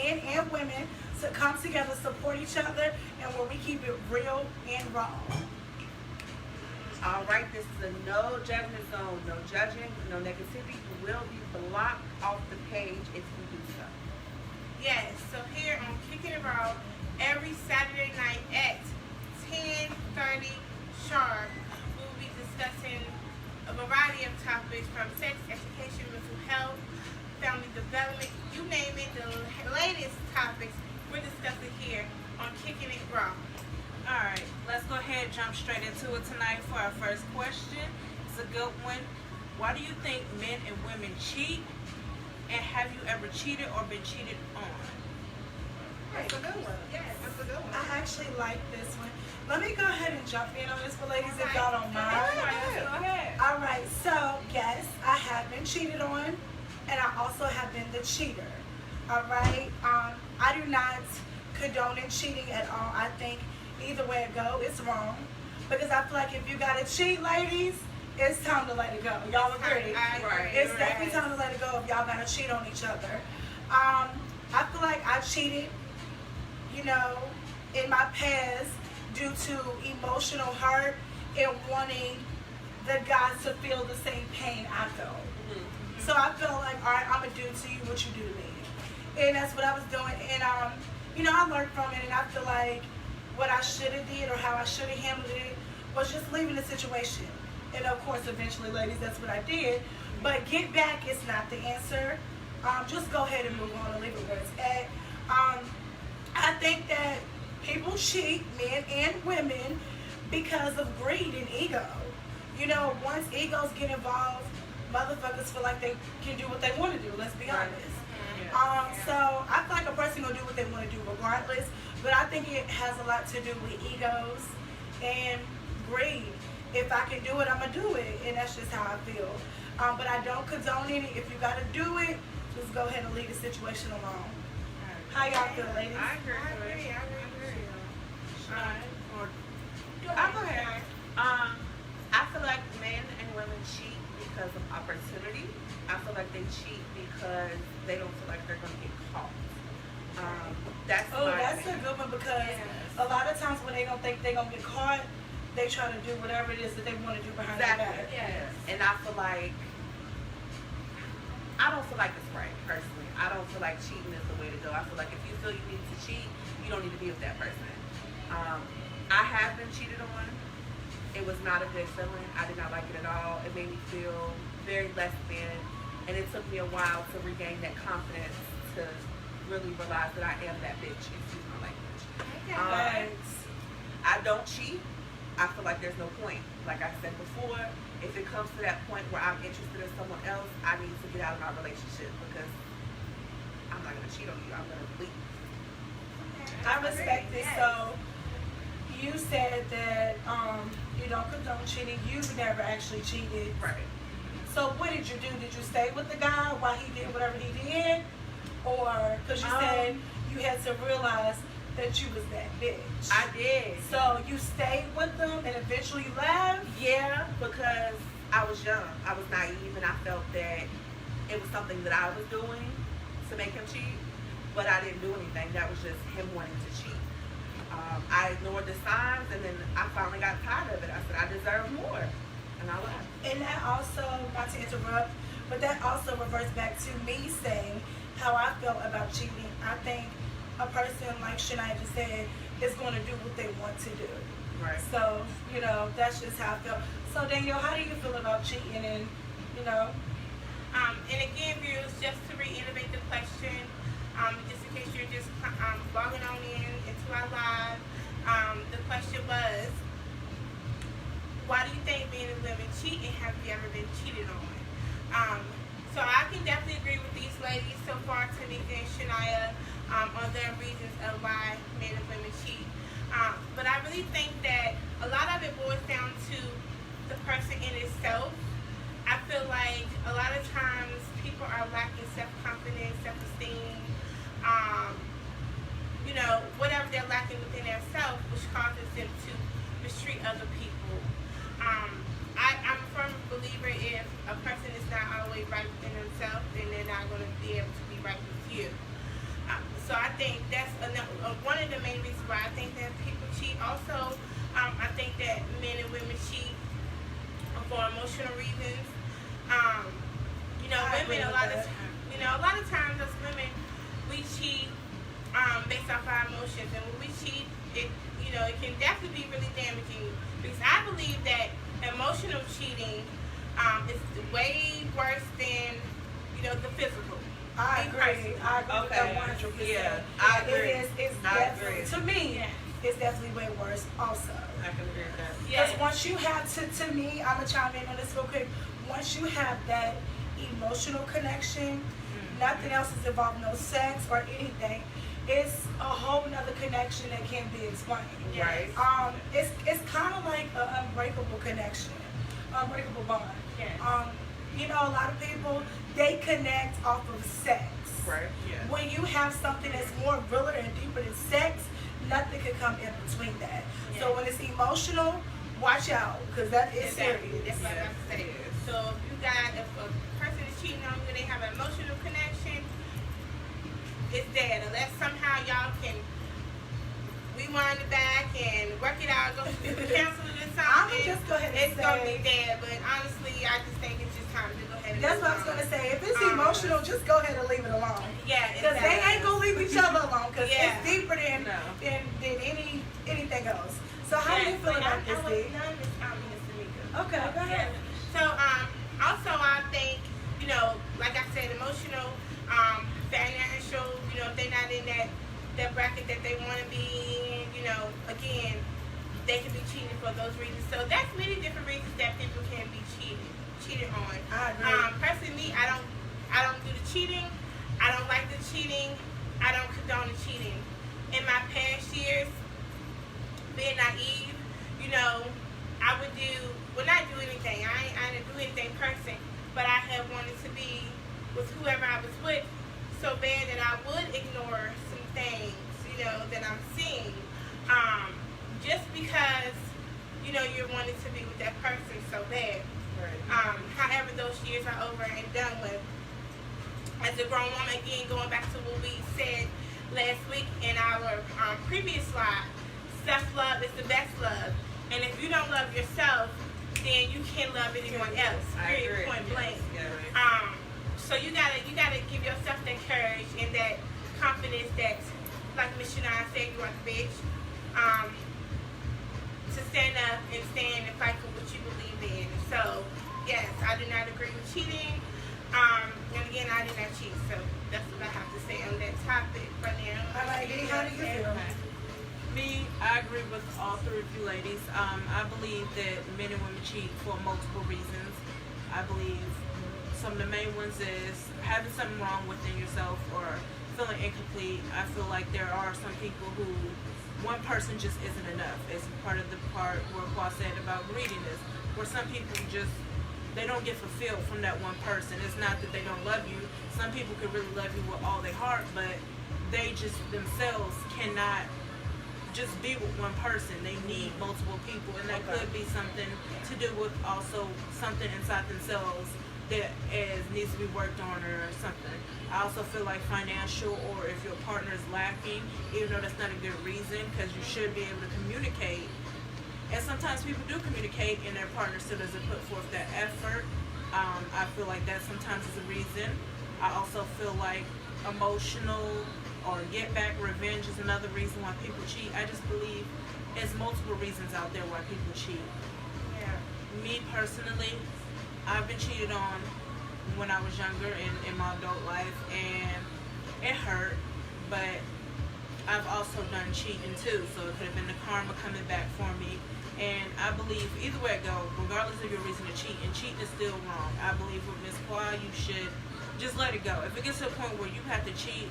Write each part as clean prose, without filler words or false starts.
men and women to come together, support each other, and where we keep it real and raw. All right, this is a no judgment zone, no judging, no negativity. You will be blocked off the page if you do so. Yes, so here on Kickin It RAW, every Saturday night at 10:30 sharp, we will be discussing a variety of topics from sex education, mental health, family development, you name it, the latest topics we're discussing here on Kickin It RAW. Alright, let's go ahead and jump straight into it tonight for our first question. It's a good one. Why do you think men and women cheat? And have you ever cheated or been cheated on? That's a good one. Yes, that's a good one. I actually like this one. Let me go ahead and jump in on this for ladies if y'all don't mind. Go ahead. All right, so yes, I have been cheated on, and I also have been the cheater. All right, I do not condone in cheating at all. I think either way it go, it's wrong. Because I feel like if you gotta cheat, ladies, it's time to let it go. Y'all agree? I agree. It's definitely time to let it go if y'all gotta cheat on each other. I feel like I cheated, you know, in my past due to emotional hurt and wanting the guy to feel the same pain I felt. So I felt like, all right, I'm gonna do to you what you do to me, and that's what I was doing. And you know, I learned from it, and I feel like what I should have did or how I should have handled it was just leaving the situation. And of course, eventually, ladies, that's what I did. But get back is not the answer. Just go ahead and move on and leave it where it's at. I think that people cheat, men and women, because of greed and ego. You know, once egos get involved, motherfuckers feel like they can do what they want to do. Let's be honest. So I feel like a person gonna do what they want to do regardless. But I think it has a lot to do with egos and greed. If I can do it, I'm gonna do it, and that's just how I feel. But I don't condone it. If you gotta do it, just go ahead and leave the situation alone. How y'all feel, ladies? I agree. I'll go ahead. I feel like men and women cheat because of opportunity. I feel like they cheat because they don't feel like they're going to get caught. That's a good one because a lot of times when they don't think they're going to get caught, they try to do whatever it is that they want to do behind their back. Yes. And I feel like, I don't feel like it's right, personally. I don't feel like cheating is the way to go. I feel like if you feel you need to cheat, you don't need to be with that person. I have been cheated on. It was not a good feeling. I did not like it at all. It made me feel very less than, and it took me a while to regain that confidence to really realize that I am that bitch, excuse my language. I don't cheat. I feel like there's no point. Like I said before, if it comes to that point where I'm interested in someone else, I need to get out of my relationship because I'm not going to cheat on you. I'm going to leave. I respect it. So you said that you don't condone cheating. You've never actually cheated. Right. So what did you do? Did you stay with the guy while he did whatever he did? Or, because you said you had to realize that you was that bitch. I did. So you stayed with them and eventually left? Yeah, because I was young. I was naive and I felt that it was something that I was doing to make him cheat. But I didn't do anything. That was just him wanting to cheat. I ignored the signs and then I finally got tired of it. I said, I deserve more. And I left. And that also, not to interrupt, but that also reverts back to me saying how I felt about cheating. I think a person, like Shania just said, is going to do what they want to do. Right. So, you know, that's just how I feel. So, Danielle, how do you feel about cheating and, you know? And again, viewers, just to reiterate the question, just in case you're just logging on into our live, the question was, why do you think men and women cheat, and have you ever been cheated on? So I can definitely agree with these ladies so far, Tanika and Shania, on their reasons of why men and women cheat. But I really think that a lot of it boils down to the person in itself. I feel like a lot of times people are lacking self-confidence, self-esteem, you know, whatever they're lacking within themselves, which causes them to mistreat other people. I'm a firm believer if a person is not always right within themselves, then they're not going to be able to be right with you. So I think that's one of the main reasons why I think that people cheat. Also, I think that men and women cheat for emotional reasons. Women a lot of times as women we cheat based off our emotions, and when we cheat, it can definitely be really damaging, because I believe that emotional cheating is way worse than the physical. I agree. I agree with that 100%. Yeah, I agree. It's I definitely, agree. to me, it's definitely way worse also. I can agree with that. Because Yes. once you have, to me, I'm going to chime in on this real quick. Once you have that emotional connection, nothing else is involved, no sex or anything, it's a whole nother connection that can't be explained. Right. It's kind of like an unbreakable connection, unbreakable bond. Yes. A lot of people, they connect off of sex. Right. Yeah. When you have something that's more realer and deeper than sex, nothing can come in between that. Yeah. So when it's emotional, watch out, because that is Exactly. serious. That's what I'm about to say. So if a person is cheating on you and they have an emotional connection, it's dead. Unless somehow y'all can rewind it back and work it out, go through counseling or something. I'm gonna just go ahead and it's gonna say- be dead. But honestly, I just think it's just time to go ahead and That's move what I was on. going to say. If it's Um, emotional, just go ahead and leave it alone. Yeah, Because they ain't going to leave each other alone, because Yeah. it's deeper than, No. than anything else. So how do you feel about this, D? Okay, go ahead. So, also I think, like I said, emotional, financial, if they're not in that bracket that they want to be in, again, they can be cheated for those reasons. So that's many different reasons that people can be cheated on. I agree. Personally, me, I don't do the cheating. I don't like the cheating. I don't condone the cheating. In my past years, being naive, I would not do anything. I didn't do anything person, but I have wanted to be with whoever I was with so bad that I would ignore some things, that I'm seeing, just because, you're wanting to be with that person so bad. Right. However, those years are over and done with. As a grown woman, again, going back to what we said last week in our previous slide, self-love is the best love. And if you don't love yourself, then you can't love anyone else. I Period, agree. point blank. Yeah. So you gotta give yourself that courage and that confidence that, like Miss Shania said, you are the bitch. To stand up and stand and fight for what you believe in. So yes, I do not agree with cheating. And again, I did not cheat. So that's what I have to say on that topic for now. All right, D, how do you feel? Me, I agree with all three of you ladies. I believe that men and women cheat for multiple reasons. I believe some of the main ones is having something wrong within yourself or feeling incomplete. I feel like there are some people who one person just isn't enough. It's part of the part where Paul said about greediness, where some people just, they don't get fulfilled from that one person. It's not that they don't love you. Some people could really love you with all their heart, but they just themselves cannot just be with one person. They need multiple people, and that could be something to do with also something inside themselves that needs to be worked on or something. I also feel like financial, or if your partner is lacking, even though that's not a good reason, because you should be able to communicate. And sometimes people do communicate and their partner still doesn't put forth that effort. I feel like that sometimes is a reason. I also feel like emotional or get back revenge is another reason why people cheat. I just believe there's multiple reasons out there why people cheat. Yeah. Me personally, I've been cheated on when I was younger in my adult life, and it hurt, but I've also done cheating too, so it could have been the karma coming back for me. And I believe either way it go, regardless of your reason to cheat, and cheating is still wrong. I believe with Miss Qua, you should just let it go. If it gets to a point where you have to cheat,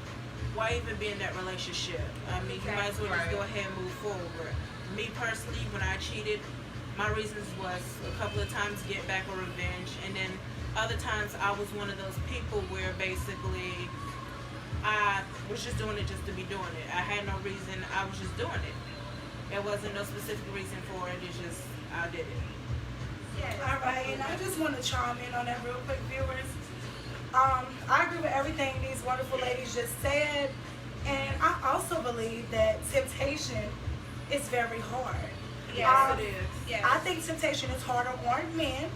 why even be in that relationship? I mean, you might as well just go ahead and move forward. Me personally, when I cheated, my reasons was a couple of times get back or revenge, and then other times I was one of those people where basically I was just doing it just to be doing it. I had no reason, I was just doing it. There wasn't no specific reason for it, it's just I did it. Yes. All right, and I just want to chime in on that real quick, viewers. I agree with everything these wonderful ladies just said. And I also believe that temptation is very hard. Yes, Um, it is. Yes. I think temptation is harder on men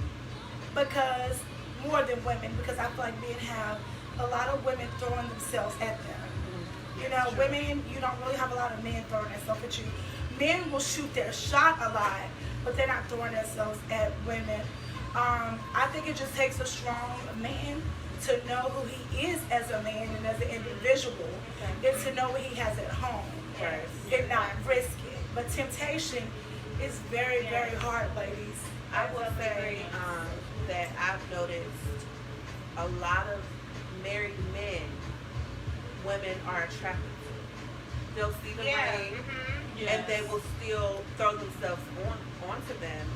because more than women, because I feel like men have a lot of women throwing themselves at them. You know, women, you don't really have a lot of men throwing themselves at you. Men will shoot their shot a lot, but they're not throwing themselves at women. I think it just takes a strong man to know who he is as a man and as an individual, and to know what he has at home, Right. and not risk it. But temptation is very, very hard, ladies. I will say that I've noticed a lot of married men, women are attracted to. They'll see the Yeah. ring, Yes. and they will still throw themselves onto them.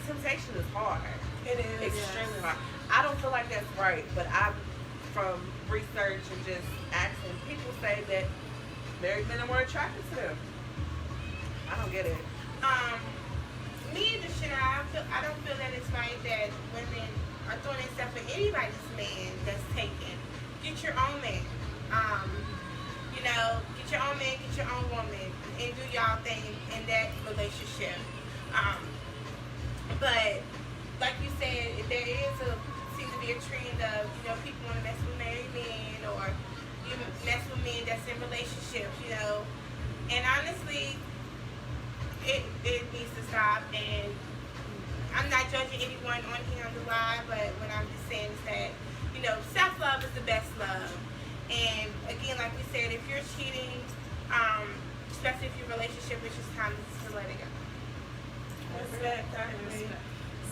Temptation is hard, It is. extremely hard. I don't feel like that's right, but from research and just asking, people say that married men are more attracted to them. I don't get it. Me and Shana, I don't feel that it's right that women are throwing themselves at anybody's man that's taken. Get your own man. You know, get your own man, get your own woman, and do y'all thing in that relationship. But like you said, there seems to be a trend of, you know, people want to mess with married men, or you mess with men that's in relationships, you know. And honestly, it needs to stop. And I'm not judging anyone on here on the live, but what I'm just saying is that, you know, self-love is the best love. And again, like we said, if you're cheating, especially if your relationship, it's just time to let it go. Respect, I agree.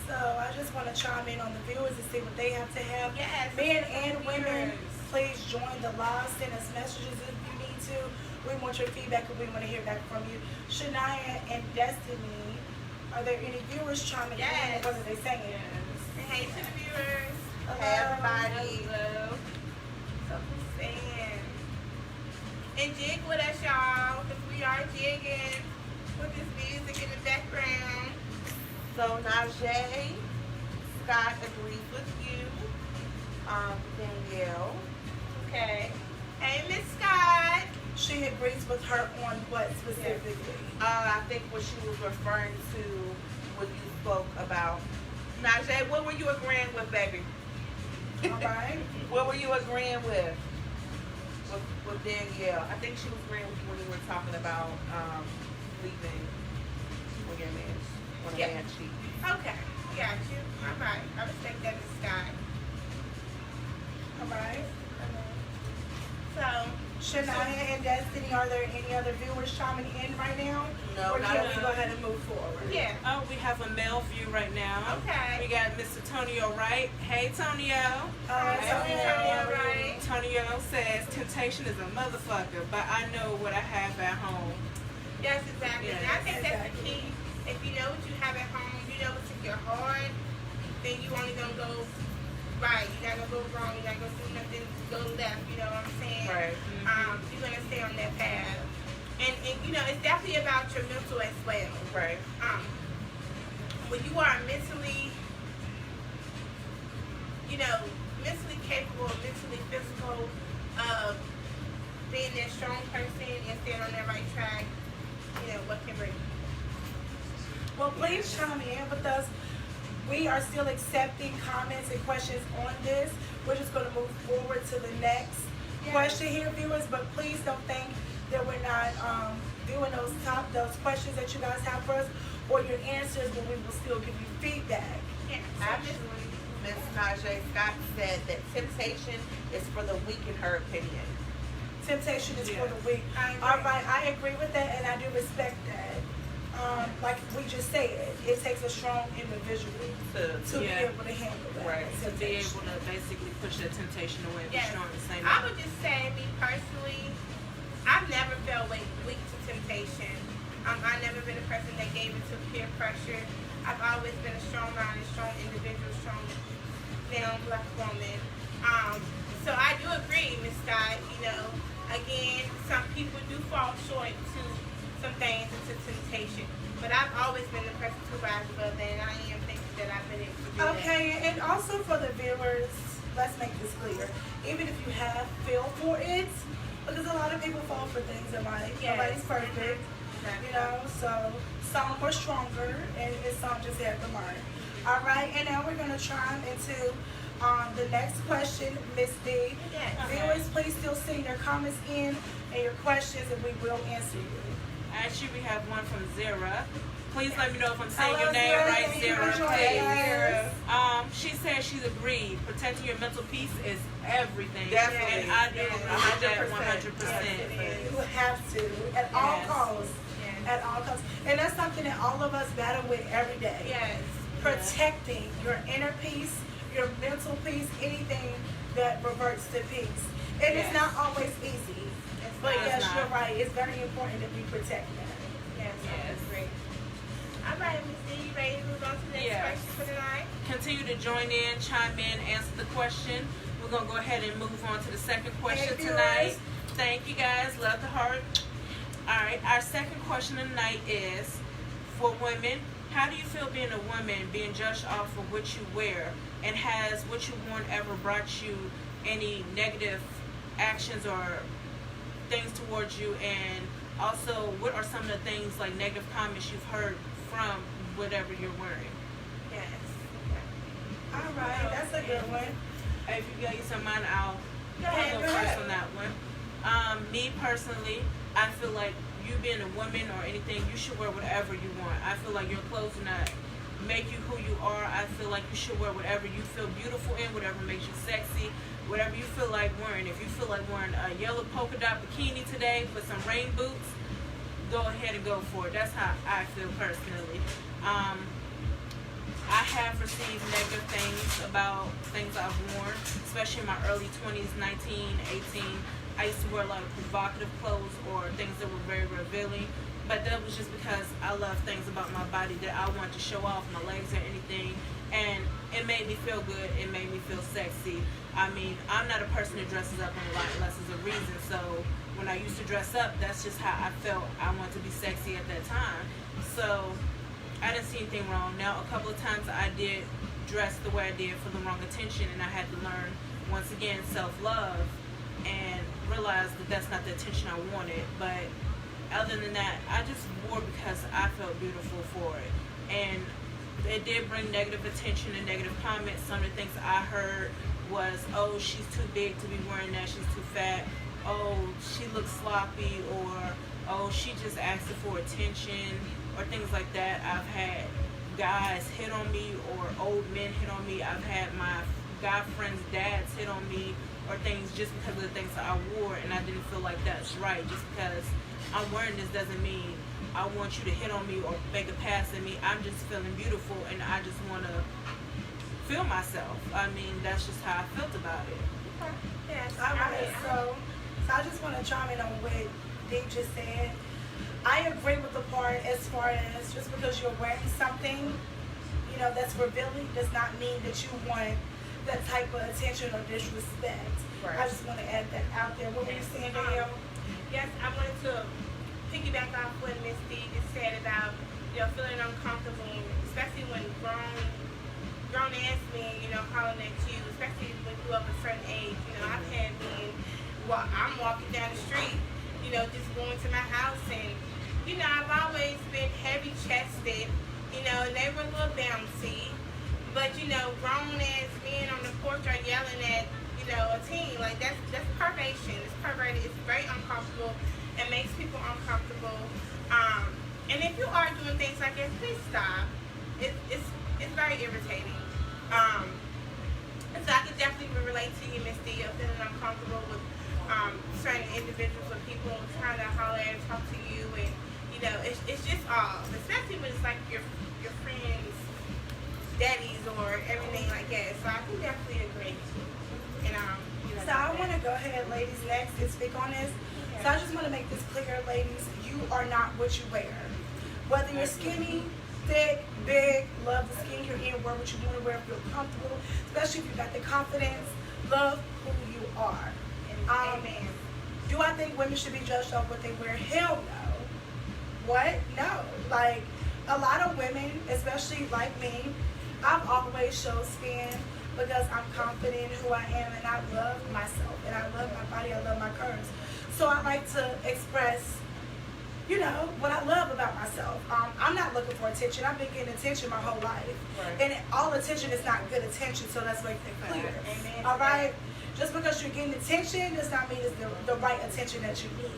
So I just want to chime in on the viewers and see what they have to have. Yes. Men and women, please join the live. Send us messages if you need to. We want your feedback and we want to hear back from you. Shania and Destiny, are there any viewers chiming in? Yes. What are they saying? And hey to the viewers. Hello. Hey, everybody. Hello. So who's saying? And jig with us, y'all, because we are jigging with this music in the background. So Najee, Scott agrees with you. Danielle. Okay. Hey, Miss Scott. She agrees with her on what specifically? I think what she was referring to when you spoke about Najee, what were you agreeing with, baby? All right. What were you agreeing with Danielle? I think she was agreeing with you when you were talking about leaving when your man when a man cheats. Okay. Got you. All right. I respect that, Miss Scott. All right. So, Shania and Destiny, are there any other viewers chiming in right now? No, Or not can we yet. go ahead and move forward? yeah. Oh, we have a male view right now. Okay. We got Mr. Tonio Wright. Hey, Tonio. Hi, Hey, Tonio. Tonio Wright. Tonio says temptation is a motherfucker, but I know what I have at home. Yes, exactly. Yes, And I think that's the exactly. key. If you know what you have at home, you know what's in your heart, then you only gonna go right. You're not gonna go wrong. You're not gonna do nothing go left. You know what I'm saying? Right. You're gonna stay on that path. And you know, it's definitely about your mental as well. Right. When you are mentally, you know, mentally capable, mentally physical of being that strong person and staying on that right track, you know, what can bring you? Well, please chime in with us. We are still accepting comments and questions on this. We're just going to move forward to the next question here, viewers. But please don't think that we're not doing those questions that you guys have for us or your answers, but we will still give you feedback. Yeah. Actually, Miss Najee Scott said that temptation is for the weak in her opinion. Temptation is for the weak. I agree. All right, I agree with that, and I do respect that. Like we just said, it takes a strong individual to be Yeah. able to handle that. Right. To be able to basically push that temptation away and be Yes. strong and say I no. would just say, me personally, I've never felt weak to temptation. I've never been a person that gave into peer pressure. I've always been a strong-minded, strong individual, strong young black woman. So I do agree, Miss Scott. You know, again, some people do fall short to some things into temptation. But I've always been the person to rise above that, and I am thinking that I've been able to do that. Okay, and also for the viewers, let's make this clear. Even if you have feel for it, because a lot of people fall for things in life. Yes. Nobody's perfect, you know. So some are stronger, and some just have to learn. All right, and now we're gonna chime into the next question, Miss D. Yes. Viewers, please still send your comments in and your questions, and we will answer you. Actually, we have one from Zara. Please let me know if I'm saying Hello, your name Zara. right, Thank you Zara. for joining Please. us. She said she's agreed. Protecting your mental peace is everything. Definitely. And I do agree with that 100%. 100%. You have to, at all Yes. costs. Yes. At all costs. And that's something that all of us battle with every day. Yes. Protecting your inner peace, your mental peace, anything that reverts to peace. And Yes. it's not always easy. But not. yes, It's you're not. right. It's very important that we protect that. Yes. Yes. Great. All right, Miss D, you ready to move on to the next Yes. question for tonight? Continue to join in, chime in, answer the question. We're going to go ahead and move on to the second question Hey, viewers. tonight. Thank you guys. Love the heart. All right. Our second question tonight is for women. How do you feel being a woman, being judged off of what you wear? And has what you worn ever brought you any negative actions or things towards you? And also, what are some of the things, like negative comments you've heard from whatever you're wearing? Yes. All right, that's a good one. If you got you some mine, I'll ahead, go go first ahead. on that one. Me personally, I feel like you being a woman or anything, you should wear whatever you want. I feel like your clothes do not make you who you are. I feel like you should wear whatever you feel beautiful in, whatever makes you sexy, whatever you feel like wearing. If you feel like wearing a yellow polka dot bikini today with some rain boots, go ahead and go for it. That's how I feel personally. I have received negative things about things I've worn, especially in my early 20s, 19, 18. I used to wear a lot of provocative clothes or things that were very revealing, but that was just because I love things about my body that I wanted to show off, my legs or anything, and it made me feel good, it made me feel sexy. I mean, I'm not a person that dresses up a lot unless there's a reason, so when I used to dress up, that's just how I felt I wanted to be sexy at that time. So I didn't see anything wrong. Now, a couple of times I did dress the way I did for the wrong attention, and I had to learn, once again, self-love and realize that that's not the attention I wanted. But other than that, I just wore because I felt beautiful for it. And it did bring negative attention and negative comments. Some of the things I heard was, oh, she's too big to be wearing that, she's too fat, oh, she looks sloppy, or oh, she just asking for attention, or things like that. I've had guys hit on me, or old men hit on me. I've had my guy friends' dads hit on me, or things just because of the things that I wore, and I didn't feel like that's right. Just because I'm wearing this doesn't mean I want you to hit on me or make a pass at me. I'm just feeling beautiful, and I just want to feel myself. I mean, that's just how I felt about it. Yes. All right, so I just want to chime in on what Dee just said. I agree with the part as far as just because you're wearing something, you know, that's revealing does not mean that you want that type of attention or disrespect. Right. I just want to add that out there. What were you saying, Danielle? Yes, I wanted to piggyback off what Miss D just said about, you know, feeling uncomfortable, especially when grown ass men, you know, hollering at you, especially when you up a certain age. You know, I've had men, I'm walking down the street, you know, just going to my house, and, you know, I've always been heavy chested, you know, and they were a little bouncy, but, you know, grown ass men on the porch are yelling at, you know, a teen. Like, that's perversion. It's perverted. It's very uncomfortable. It makes people uncomfortable. And if you are doing things like this, please stop. It's very irritating. And so I could definitely relate to you, Miss D, of feeling uncomfortable with certain individuals or people trying to holler and talk to you, and you know, it's just off. Especially when it's like your friends, daddies, or everything like that. So I can definitely agree. And you know, So I want to go ahead, ladies, next and speak on this. So I just want to make this clear, ladies. You are not what you wear. Whether you're skinny, thick, big, love the skin you're in, wear what you want to wear, feel comfortable, especially if you got the confidence, love who you are. amen. Do I think women should be judged off what they wear? Hell no. What? No. Like, a lot of women, especially like me, I've always showed skin. because I'm confident in who I am and I love myself and I love my body, I love my curves. So I like to express, you know, what I love about myself. I'm not looking for attention. I've been getting attention my whole life. Right. And all attention is not good attention, so let's make that clear. Amen. All right? Just because you're getting attention does not mean it's the right attention that you need.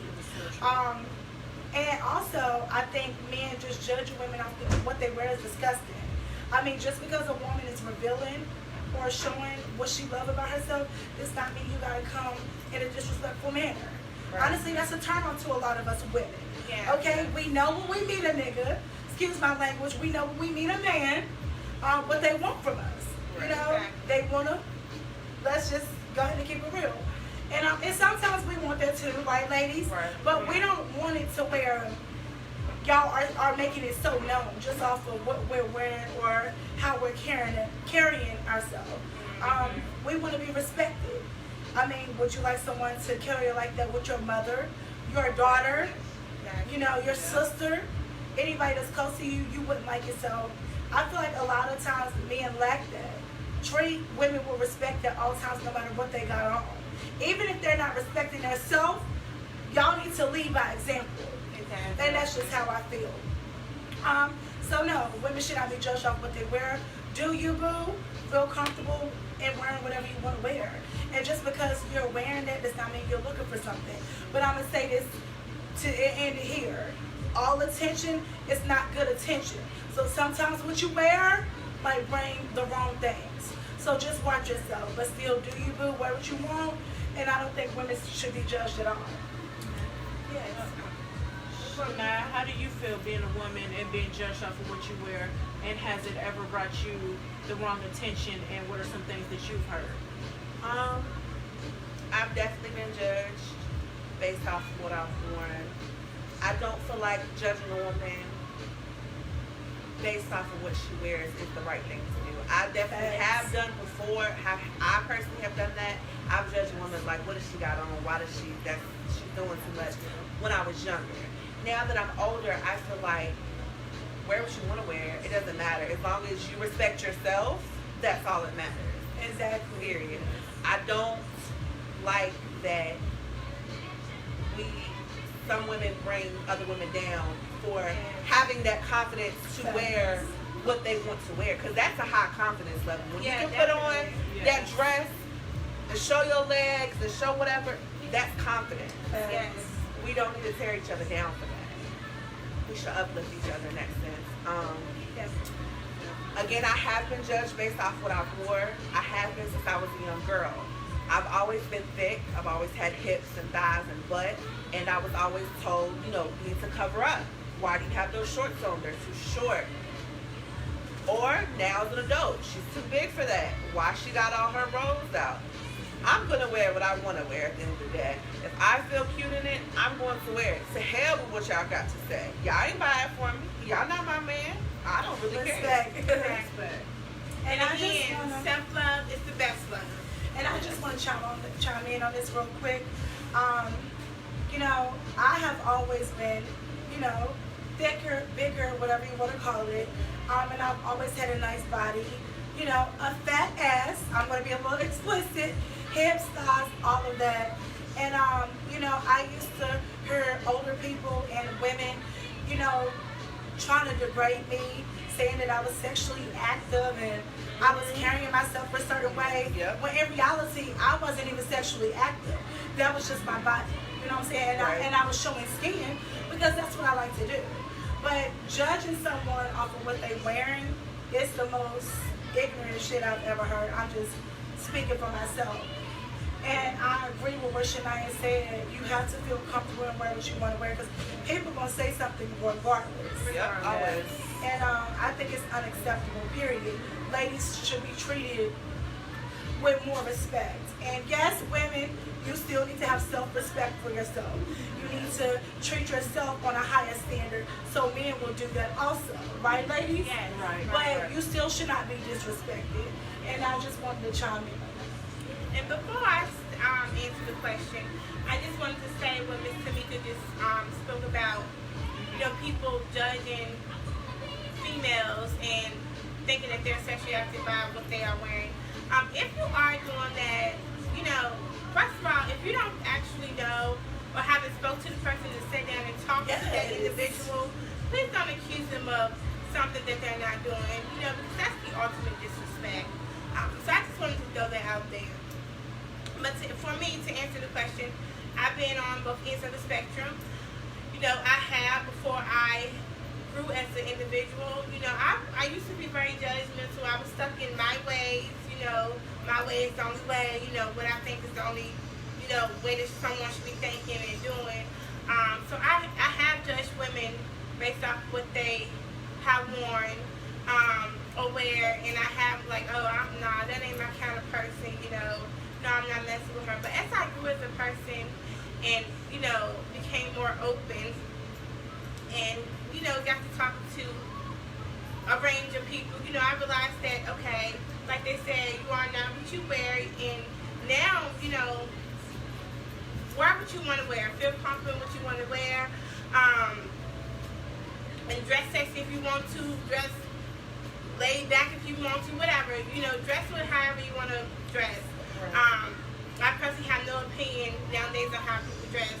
And also, I think men just judging women off what they wear is disgusting. I mean, just because a woman is revealing or showing what she loves about herself does not mean you gotta come in a disrespectful manner. Right. Honestly, that's a turn on to a lot of us women. Yeah. Okay, we know when we meet a nigga, excuse my language, we know when we meet a man, what they want from us. You Right. know, Exactly. they wanna, let's just go ahead and keep it real. And sometimes we want that too, right, ladies? Right. But we don't want it to where y'all are making it so known just off of what we're wearing or how we're carrying ourselves. We want to be respected. I mean, would you like someone to carry you like that with your mother, your daughter, you know, your sister, anybody that's close to you? You wouldn't like it. So I feel like a lot of times men lack that. Treat women with respect at all times, no matter what they got on. Even if they're not respecting themselves, y'all need to lead by example. Exactly. And that's just how I feel. So no, women should not be judged off what they wear. Do you, boo? Feel comfortable in wearing whatever you want to wear. And just because you're wearing that does not mean you're looking for something. But I'm going to say this to end it here. All attention is not good attention. So sometimes what you wear might bring the wrong things. So just watch yourself. But still, do you, boo? Wear what you want. And I don't think women should be judged at all. Yes. So now, how do you feel being a woman and being judged off of what you wear? And has it ever brought you the wrong attention? And what are some things that you've heard? I've definitely been judged based off of what I've worn. I don't feel like judging a woman based off of what she wears is the right thing to do. I definitely have done before. I personally have done that. I've judged a woman like, what does she got on? Why does she's doing too much? When I was younger. Now that I'm older, I feel like wear what you want to wear. It doesn't matter. As long as you respect yourself, that's all that matters. Exactly. Period. I don't like that some women bring other women down for having that confidence to wear what they want to wear, because that's a high confidence level. When you can put on that dress and show your legs and show whatever, that's confidence. Yes. We don't need to tear each other down for that. We should uplift each other in that sense. Yes. Again, I have been judged based off what I wore. I have been since I was a young girl. I've always been thick. I've always had hips and thighs and butt. And I was always told, you know, you need to cover up. Why do you have those shorts on? They're too short. Or now as an adult, she's too big for that. Why she got all her rolls out? I'm going to wear what I want to wear at the end of the day. If I feel cute in it, I'm going to wear it. To hell with what y'all got to say. Y'all ain't buying for me. Y'all not my man. I don't really care. Respect. And I again, just wanna- self-love is the best love. And I just want to chime in on this real quick. You know, I have always been, you know, thicker, bigger, whatever you want to call it. And I've always had a nice body. You know, a fat ass. I'm going to be a little explicit. Hips, thighs, all of that. And, you know, I used to hear older people and women, you know, trying to degrade me, saying that I was sexually active and I was carrying myself a certain way. Yep. When in reality, I wasn't even sexually active. That was just my body. You know what I'm saying? And I was showing skin because that's what I like to do. But judging someone off of what they're wearing is the most ignorant shit I've ever heard. I'm just speaking for myself. And I agree with what Shania said. You have to feel comfortable in wearing what you want to wear because people going to say something regardless. Yep, always. And I think it's unacceptable, period. Ladies should be treated with more respect. And yes, women, you still need to have self-respect for yourself. You need to treat yourself on a higher standard so men will do that also. Right, ladies? Yes. But you still should not be disrespected. And I just wanted to chime in. And before I answer the question, I just wanted to say what Ms. Tamika just spoke about, you know, people judging females and thinking that they're sexually active by what they are wearing. If you are doing that, you know, first of all, if you don't actually know or haven't spoke to the person to sit down and talk to that Yes. individual, please don't accuse them of something that they're not doing, you know, because that's the ultimate disrespect. So I just wanted to throw that out there. But for me, to answer the question, I've been on both ends of the spectrum. You know, I have before I grew as an individual. You know, I used to be very judgmental. I was stuck in my ways. You know, my way is the only way. You know, what I think is the only, you know, way that someone should be thinking and doing. So I have judged women based off what they have worn or wear, and I have like, oh, nah, that ain't my kind of person. You know, no, I'm not messing with her. But as I grew as a person and, you know, became more open and, you know, got to talk to a range of people, you know, I realized that, okay, like they said, you are not what you wear, and now, you know, wear what you want to wear, feel confident what you want to wear, and dress sexy if you want to, dress laid back if you want to, whatever, you know, dress with however you want to dress. I personally have no opinion nowadays on how people dress.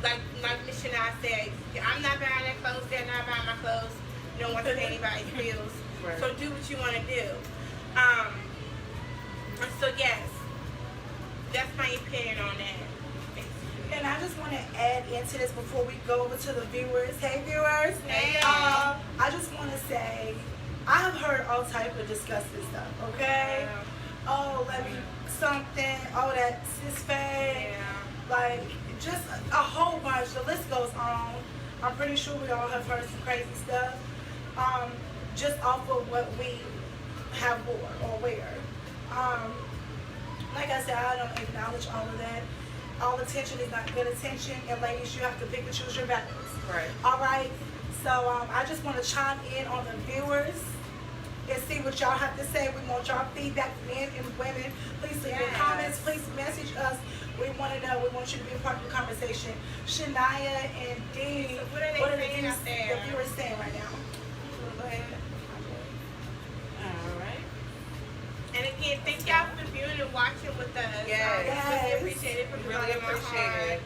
Like Miss Shania said, I'm not buying their clothes, they're not buying my clothes. You don't want to pay anybody's bills. Right. So do what you want to do. So yes, that's my opinion on that. And I just want to add into this before we go over to the viewers. Hey viewers. Hey, y'all. I just want to say, I have heard all type of disgusting stuff, okay? Oh, let me something, oh, that cis fag, like, just a whole bunch. The list goes on. I'm pretty sure we all have heard some crazy stuff, just off of what we have wore or wear. Like I said, I don't acknowledge all of that. All attention is not good attention, and ladies, you have to pick and choose your battles. Right. All right. So I just want to chime in on the viewers and see what y'all have to say. We want y'all feedback, men and women. Please leave your comments. Please message us. We want to know. We want you to be a part of the conversation. Shania and Dee, So what are they saying out there? the viewers saying right now? Go ahead. All right. And again, thank y'all for viewing and watching with us. Yes. Really appreciate it. From the Really bottom of my appreciate it.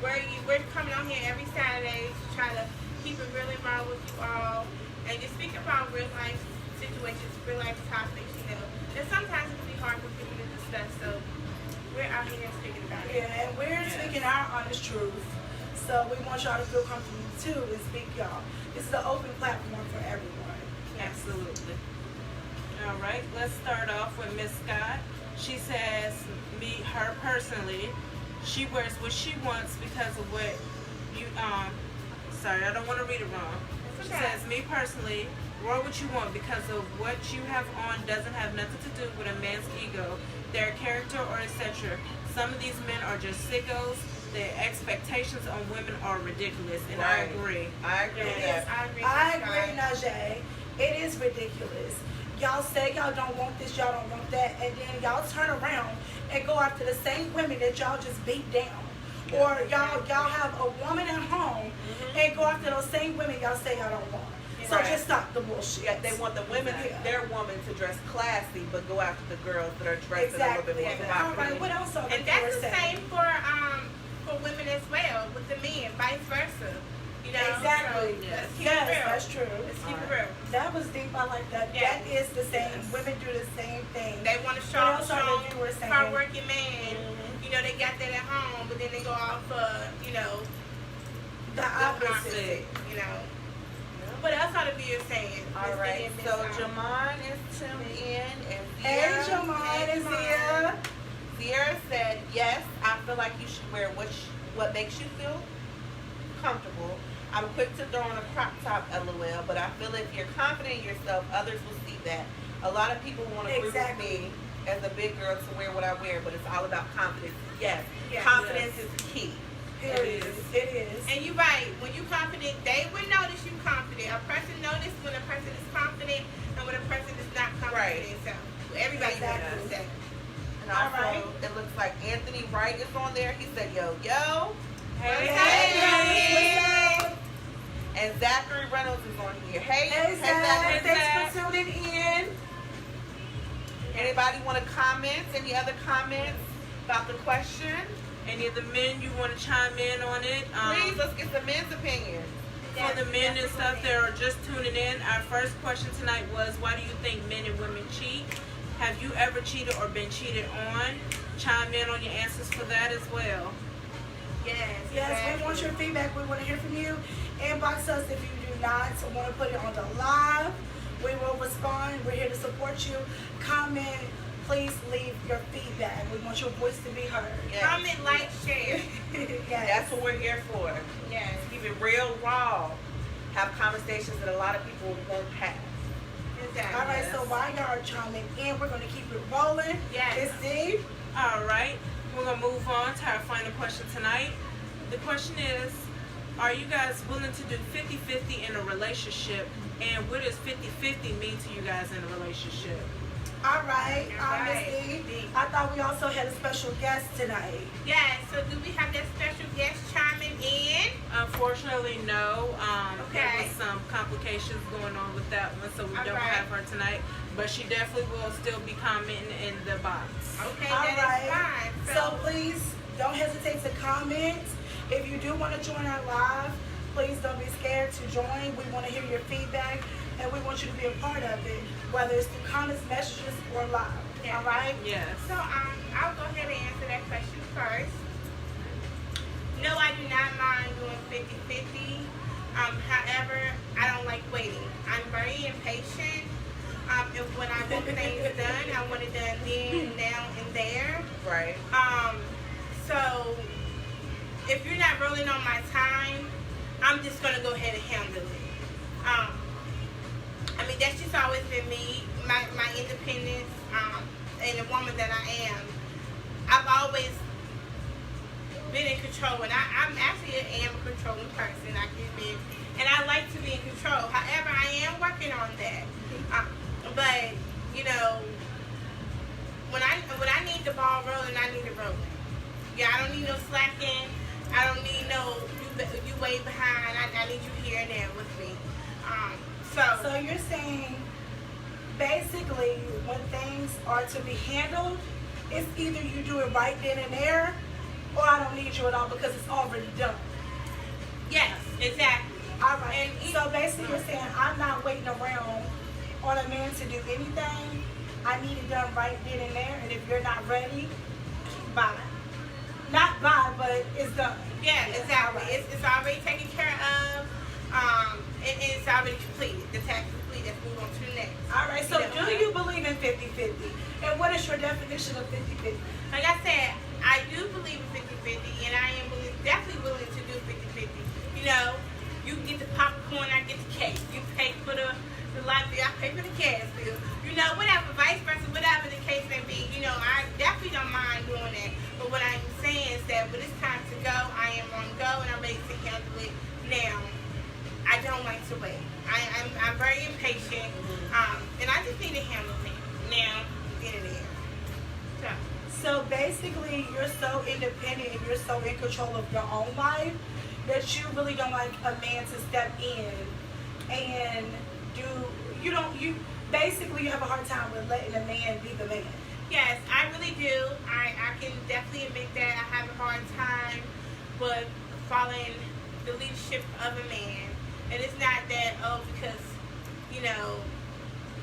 heart. We're coming on here every Saturday to try to keep it really raw with you all and just speak about real life situations, real life topics, you know. And sometimes it can be hard for people to discuss, so we're out here speaking about it. Yeah, and we're speaking our honest truth. So we want y'all to feel comfortable too and speak, y'all. This is an open platform for everyone. Absolutely. All right, let's start off with Miss Scott. She says, her personally, she wears what she wants because of what you, sorry, I don't want to read it wrong. She says, me personally, wear what you want because of what you have on doesn't have nothing to do with a man's ego, their character, or etc. Some of these men are just sickos. Their expectations on women are ridiculous, and I agree. I agree with that. I agree, Najee. It is ridiculous. Y'all say y'all don't want this, y'all don't want that, and then y'all turn around and go after the same women that y'all just beat down. Or y'all have a woman at home and go after those same women y'all say y'all don't want. So Right. just stop the bullshit. Yeah, they want the women, their woman, to dress classy, but go after the girls that are dressed a little bit more All provocative. right, what else are And the that's viewers the saying? same for women as well, with the men, vice versa. You know, Exactly. So let's keep Yes, it real. that's true. Let's keep it Alright. real. That was deep. I like that. Yeah. That is the same. Women do the same thing. They want to show What a else are strong, the viewers saying? hard-working man. You know, they got that at home, but then they go off for, you know, The opposite. you know. What else are the viewers saying? All right, Miss so Vivian, Miss Jamon is tuned in, and Hey, Sierra, Jamon is here. Sierra said, yes, I feel like you should wear what makes you feel comfortable. I'm quick to throw on a crop top, LOL, but I feel if you're confident in yourself, others will see that. A lot of people want to agree with me as a big girl to wear what I wear, but it's all about confidence. Yes, Yes. confidence is key. It is. It is. And you're right. When you confident, they will notice you confident. A person notices when a person is confident and when a person is not confident in themselves. Everybody Exactly. knows that. And also, Alright. it looks like Anthony Wright is on there. He said, yo, yo. Hey, Hey, And Zachary Reynolds is on here. Hey, Hey, Zach. Zachary. Thanks for tuning in. Anybody want to comment? Any other comments about the question? Any of the men you want to chime in on it? Please, let's get the men's opinion. For the men and stuff that are just tuning in, our first question tonight was, why do you think men and women cheat? Have you ever cheated or been cheated on? Chime in on your answers for that as well. Yes, exactly. we want your feedback. We want to hear from you. Inbox us if you do not want to put it on the live. We will respond. We're here to support you. Comment. Please leave your feedback. We want your voice to be heard. Yes. Comment, like, share. Yes. That's what we're here for. Yes. Keep it real, raw. Have conversations that a lot of people won't have. Exactly. All right, so while y'all are chiming in, we're going to keep it rolling. Yes. It's deep. All right, we're going to move on to our final question tonight. The question is, are you guys willing to do 50-50 in a relationship? And what does 50-50 mean to you guys in a relationship? All right, Right. Miss D, I thought we also had a special guest tonight. Yes. So do we have that special guest chiming in? Unfortunately, no. There Okay. was some complications going on with that one, so we All don't right. have her tonight. But she definitely will still be commenting in the box. Okay, All that right. is fine. So please don't hesitate to comment. If you do want to join our live, please don't be scared to join. We want to hear your feedback, and we want you to be a part of it, whether it's through comments, messages, or live. Yeah. All right? Yes. So I'll go ahead and answer that question first. No, I do not mind doing 50-50. However, I don't like waiting. I'm very impatient. If when I want things done, I want it done then, now, and there. Right. So if you're not rolling on my time, I'm just gonna go ahead and handle it. I mean, that's just always been me, my independence, and the woman that I am. I've always been in control, and I'm actually am a controlling person, I can admit, and I like to be in control. However, I am working on that. But you know, when I need the ball rolling, I need it rolling. Yeah, I don't need no slacking. I don't need no you way behind. I need you here and there with me. So you're saying, basically, when things are to be handled, it's either you do it right then and there, or I don't need you at all because it's already done. yes, exactly. All right. And So basically, you're saying I'm not waiting around on a man to do anything. I need it done right then and there. And if you're not ready, bye. Not bye, but it's done. Yeah, exactly. All right. It's already taken care of. And it's already completed. The task is complete. Let's move on to the next. All right. So You know, do you believe in 50-50? And what is your definition of 50-50? Like I said, I do believe in 50-50, and I am definitely willing to do 50-50. You know, you get the popcorn, I get the cake. You pay for the light bill, I pay for the gas bill. You know, whatever, vice versa, whatever the case may be. You know, I definitely don't mind doing that. But what I'm saying is that when it's time to go, I am on go, and I'm ready to handle it now. I don't like to wait. I'm very impatient, and I just need to handle it now. Get it in. So basically, you're so independent and you're so in control of your own life that you really don't like a man to step in and you basically you have a hard time with letting a man be the man. Yes, I really do. I can definitely admit that I have a hard time with following the leadership of a man. And it's not that, because, you know,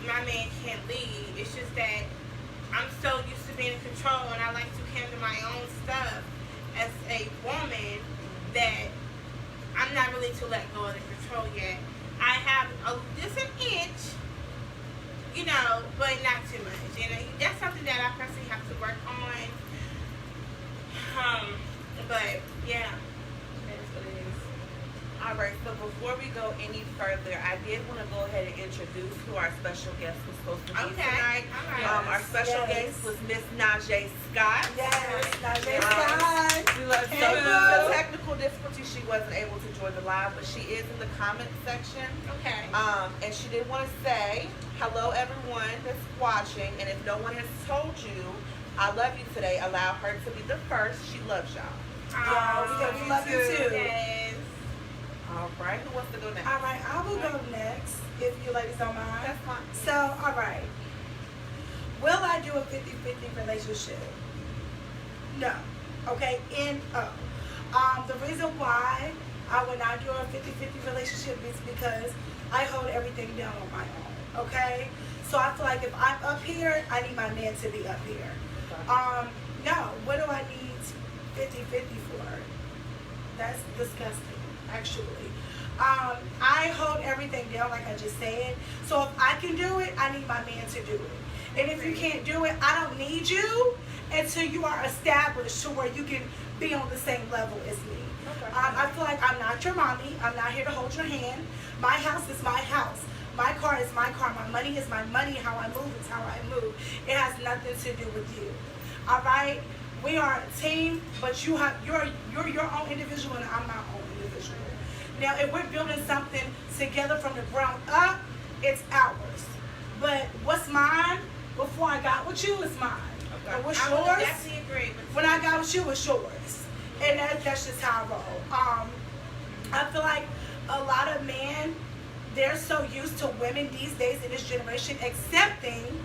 my man can't lead. It's just that I'm so used to being in control and I like to handle my own stuff as a woman that I'm not really to let go of the control yet. I have just an inch, you know, but not too much. And that's something that I personally have to work on. But yeah, that is what it is. All right, so before we go any further, I did want to go ahead and introduce who our special guest was supposed to be tonight. All right. Our special Yes. guest was Miss Najee Scott. Yes, Najee Um, Scott. We love So you. due to technical difficulty, she wasn't able to join the live, but she is in the comment section. Okay. And she did want to say, hello everyone that's watching, and if no one has told you, I love you today, allow her to be the first. She loves y'all. Yeah, we love you too. Yes. All right, who wants to go next? All right, I will go next if you ladies don't mind. That's fine. So, all right. Will I do a 50-50 relationship? No. Okay, N-O. The reason why I would not do a 50-50 relationship is because I hold everything down on my own, okay? So I feel like if I'm up here, I need my man to be up here. No, what do I need 50-50 for? That's disgusting, actually. I hold everything down like I just said. So if I can do it, I need my man to do it. And if you can't do it, I don't need you until you are established to where you can be on the same level as me. Okay. I feel like I'm not your mommy. I'm not here to hold your hand. My house is my house. My car is my car. My money is my money. How I move is how I move. It has nothing to do with you. All right? We are a team, but you're your own individual and I'm my own individual. Now, if we're building something together from the ground up, it's ours. But what's mine before I got with you is mine. Okay. And what's I would yours? definitely agree with When I got with you, it's yours. And that's just how I roll. I feel like a lot of men, they're so used to women these days in this generation accepting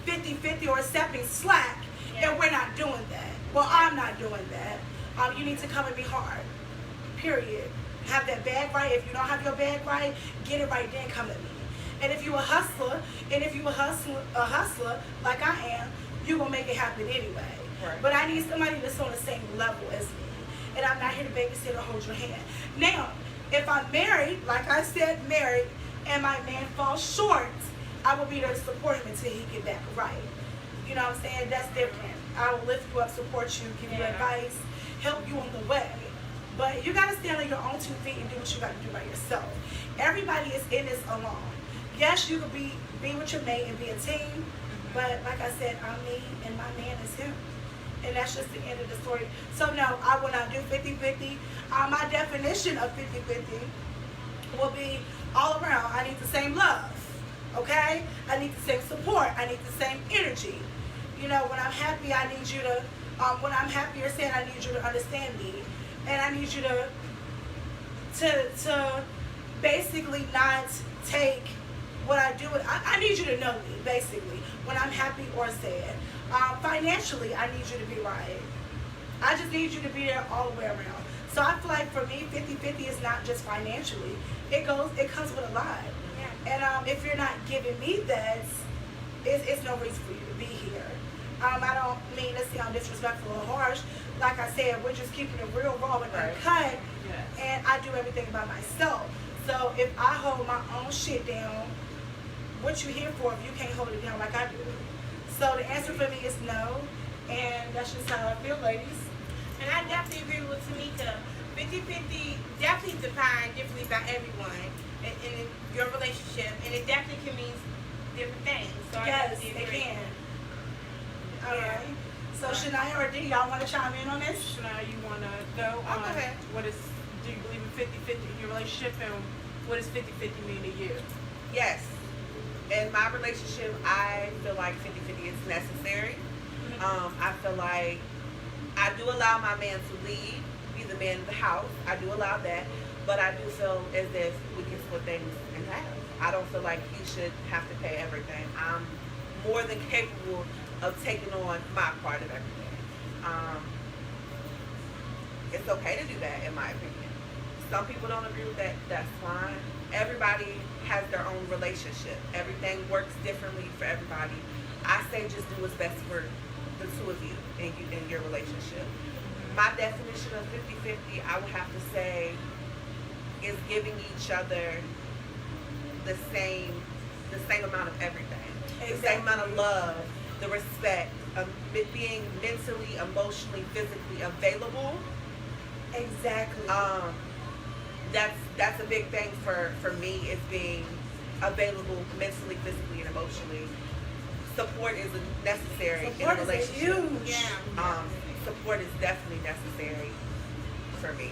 50-50 or accepting slack, and we're not doing that. Well, I'm not doing that. You need to come and be hard. Period. Have that bag right. If you don't have your bag right, get it right, then come to me. And if you a hustler, a hustler like I am, you gonna make it happen anyway. Right. But I need somebody that's on the same level as me. And I'm not here to babysit or hold your hand. Now, if I'm married, like I said, married, and my man falls short, I will be there to support him until he get back right. You know what I'm saying? That's different. I will lift you up, support you, give you advice, help you on the way. But you got to stand on your own 2 feet and do what you got to do by yourself. Everybody is in this alone. Yes, you could be with your mate and be a team, but like I said, I'm me and my man is him. And that's just the end of the story. So no, I will not do 50-50. My definition of 50-50 will be all around. I need the same love, okay? I need the same support. I need the same energy. You know, when I'm happy, I need you to, when I'm happy or sad, I need you to understand me. And I need you to basically not take what I do. I need you to know me, basically, when I'm happy or sad. Financially, I need you to be right. I just need you to be there all the way around. So I feel like for me, 50-50 is not just financially. It comes with a lot. Yeah. And if you're not giving me that, it's no reason for you to be here. I don't mean to sound disrespectful or harsh. Like I said, we're just keeping it real raw and uncut. Yes. And I do everything by myself. So if I hold my own shit down, what you here for if you can't hold it down like I do? So the answer for me is no. And that's just how I feel, ladies. And I definitely agree with Tamika. 50-50 definitely defined differently by everyone in your relationship. And it definitely can mean different things. So yes, I it agree. can. All right. So Shania or D, y'all want to chime in on this? Shania, you want to go I'll on go ahead. do you believe in 50-50 in your relationship, and what does 50-50 mean to you? Yes. In my relationship, I feel like 50-50 is necessary. I feel like I do allow my man to lead, be the man of the house. I do allow that. But I do feel as if we can split things in half. I don't feel like he should have to pay everything. I'm more than capable of taking on my part of everything. It's okay to do that, in my opinion. Some people don't agree with that. That's fine. Everybody has their own relationship. Everything works differently for everybody. I say just do what's best for the two of you in your relationship. My definition of 50-50, I would have to say, is giving each other the same amount of everything. Exactly. The same amount of love, the respect, being mentally, emotionally, physically available. Exactly. That's a big thing for me, is being available mentally, physically, and emotionally. Support is necessary in a relationship. Huge. Yeah. Support is definitely necessary for me.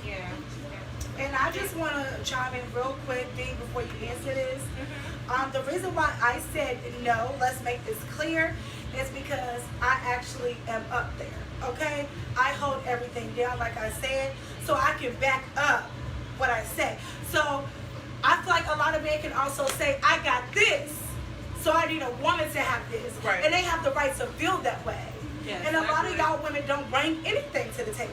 Yeah. And I just want to chime in real quick, D, before you answer this. The reason why I said no, let's make this clear, is because I actually am up there, okay? I hold everything down, like I said, so I can back up what I say. So I feel like a lot of men can also say, I got this, So I need a woman to have this. Right. And they have the right to feel that way. Yes, and a I lot of agree. y'all women don't bring anything to the table.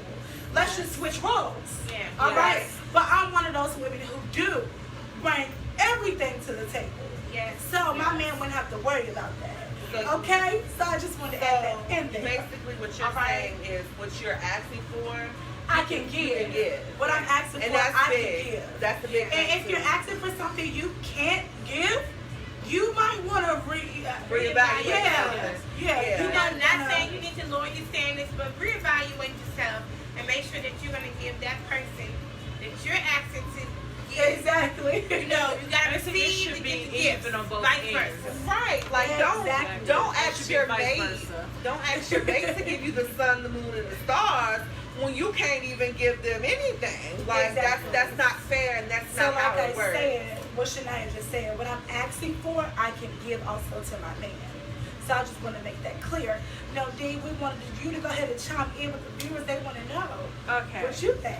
Let's just switch roles. Yeah. All Yes. right? But I'm one of those women who do bring everything to the table. Yes. So my man wouldn't have to worry about that. So- Okay? So I just wanted to add that in there. basically what you're All right. saying is what you're asking for, I can you can give. give. What I'm asking and for, that's I big. can give. That's the big And thing, if too. you're asking for something you can't give, you might want to Reevaluate Yeah. something. Yeah. Yeah. You know, might not wanna- saying you need to lower your standards, but reevaluate yourself and make sure that you're going to give that person that you're asking to give. Exactly. You know, you got to I think it receive should to be get the gifts. even on both Vice ends. versa. Right, like Exactly. don't It ask should be your vice mate, versa. don't ask your mate to give you the sun, the moon, and the stars when you can't even give them anything. Like Exactly. that's not fair, and that's So not how like it I works. said, what Shania just said, what I'm asking for, I can give also to my man. So I just want to make that clear. No, Dee, we wanted you to go ahead and chime in with the viewers. They want to know Okay. what you think.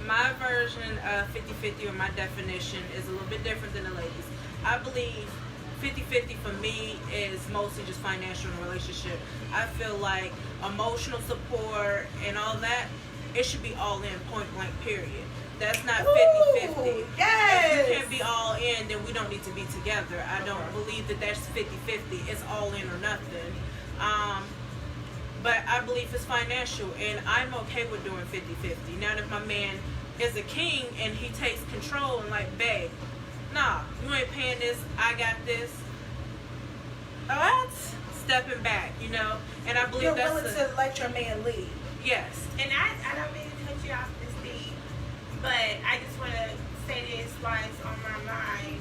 My version of 50-50 or my definition is a little bit different than the ladies. I believe 50-50 for me is mostly just financial in a relationship. I feel like emotional support and all that, it should be all in, point blank, period. That's not 50-50. Ooh, yes. If you can't be all in, then we don't need to be together. I don't believe that that's 50-50. It's all in or nothing. But I believe it's financial, and I'm okay with doing 50-50. Now, if my man is a king and he takes control and like, babe, nah, you ain't paying this, I got this. What? Stepping back, you know? And I believe You're that's willing to let your man lead. yes. And I don't mean to cut you off this deep, but I just want to say this while it's on my mind.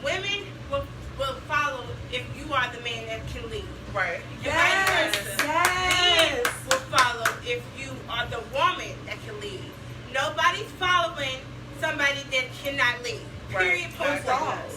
Women will follow if you are the man that can lead. Right. Yes, Men yes. will follow if you are the woman that can lead. Nobody's following somebody that cannot lead. Right. Period. Point That's blank. right.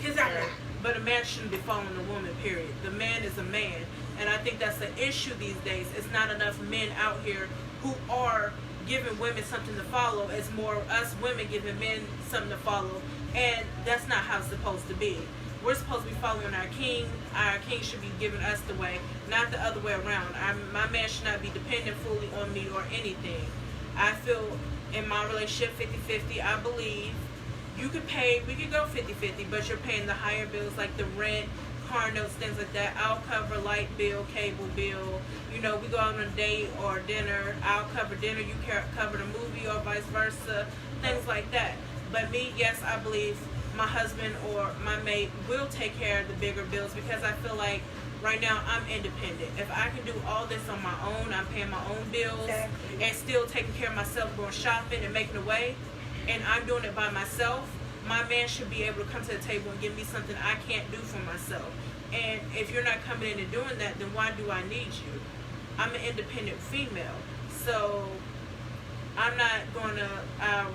Because I'm Right. not. But a man shouldn't be following a woman, period. The man is a man. And I think that's the issue these days. It's not enough men out here who are giving women something to follow. It's more us women giving men something to follow. And that's not how it's supposed to be. We're supposed to be following our king. Our king should be giving us the way, not the other way around. My man should not be dependent fully on me or anything. I feel in my relationship 50-50, I believe you could pay, we could go 50-50, but you're paying the higher bills like the rent, car notes, things like that. I'll cover light bill, cable bill. You know, we go out on a date or dinner. I'll cover dinner, you cover the movie or vice versa, things like that. But me, yes, I believe my husband or my mate will take care of the bigger bills because I feel like right now I'm independent. If I can do all this on my own, I'm paying my own bills Exactly. and still taking care of myself, going shopping and making a way, and I'm doing it by myself, my man should be able to come to the table and give me something I can't do for myself. And if you're not coming in and doing that, then why do I need you? I'm an independent female. So I'm not going to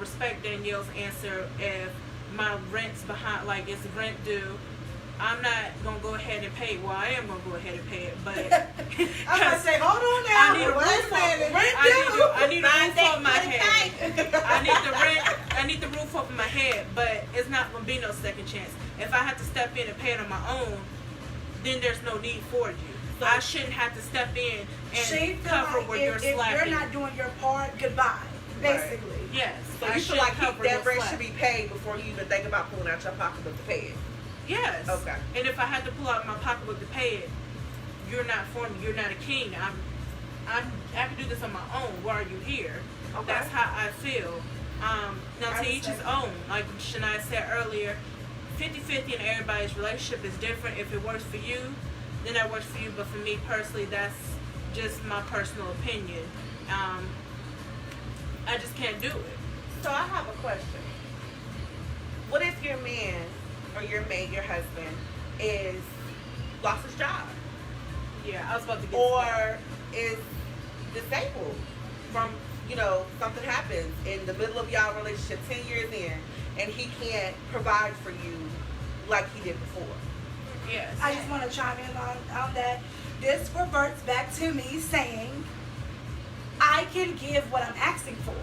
respect Danielle's answer if my rent's behind, like it's rent due. I'm not going to go ahead and pay. Well, I am going to go ahead and pay it, but I was gonna say, hold on now. I need a Wait roof a minute. I need a roof over my Mine head. take I need the rent. I need the roof over my head, but it's not gonna be no second chance. If I have to step in and pay it on my own, then there's no need for you. I shouldn't have to step in She and feel cover like where if you're slacking. you're not doing your part, goodbye. Basically. Yes. So I you should feel like cover that your rent slack. should be paid before you even think about pulling out your pocketbook to pay it. Yes. Okay. And if I had to pull out my pocketbook to pay it, you're not for me. You're not a king. I can do this on my own. Why are you here? Okay. That's how I feel. Now I to each his respect own. Like Shania said earlier, 50-50 in everybody's relationship is different. If it works for you, then that works for you. But for me personally, that's just my personal opinion. I just can't do it. So I have a question. What if your man or your mate, your husband, is lost his job Yeah, I was about to get to that. or is disabled from, something happens in the middle of y'all relationship 10 years in and he can't provide for you like he did before? Yes. I just want to chime in on that. This reverts back to me saying I can give what I'm asking for.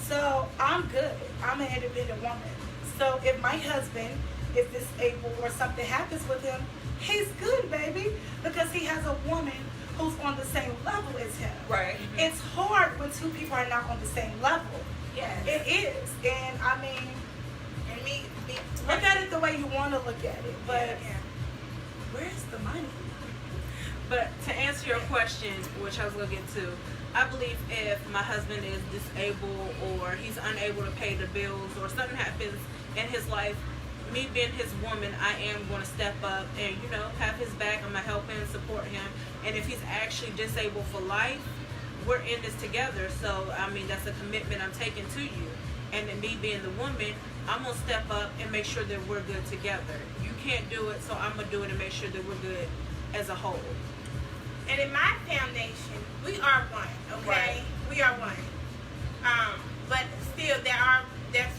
So I'm good. I'm an independent woman. So if my husband is disabled or something happens with him, he's good, baby, because he has a woman who's on the same level as him. Right. It's hard when two people are not on the same level. Yes. It is. And I mean, And me look at it the way you want to look at it. But yeah. where's the money? But to answer your question, which I was going to get to, I believe if my husband is disabled or he's unable to pay the bills or something happens in his life, me being his woman, I am going to step up and, you know, have his back. I'm going to help him, support him. And if he's actually disabled for life, we're in this together. So, I mean, that's a commitment I'm taking to you. And then me being the woman, I'm going to step up and make sure that we're good together. You can't do it, so I'm going to do it and make sure that we're good as a whole. And in my foundation, we are one, okay? Right. We are one. But still, there's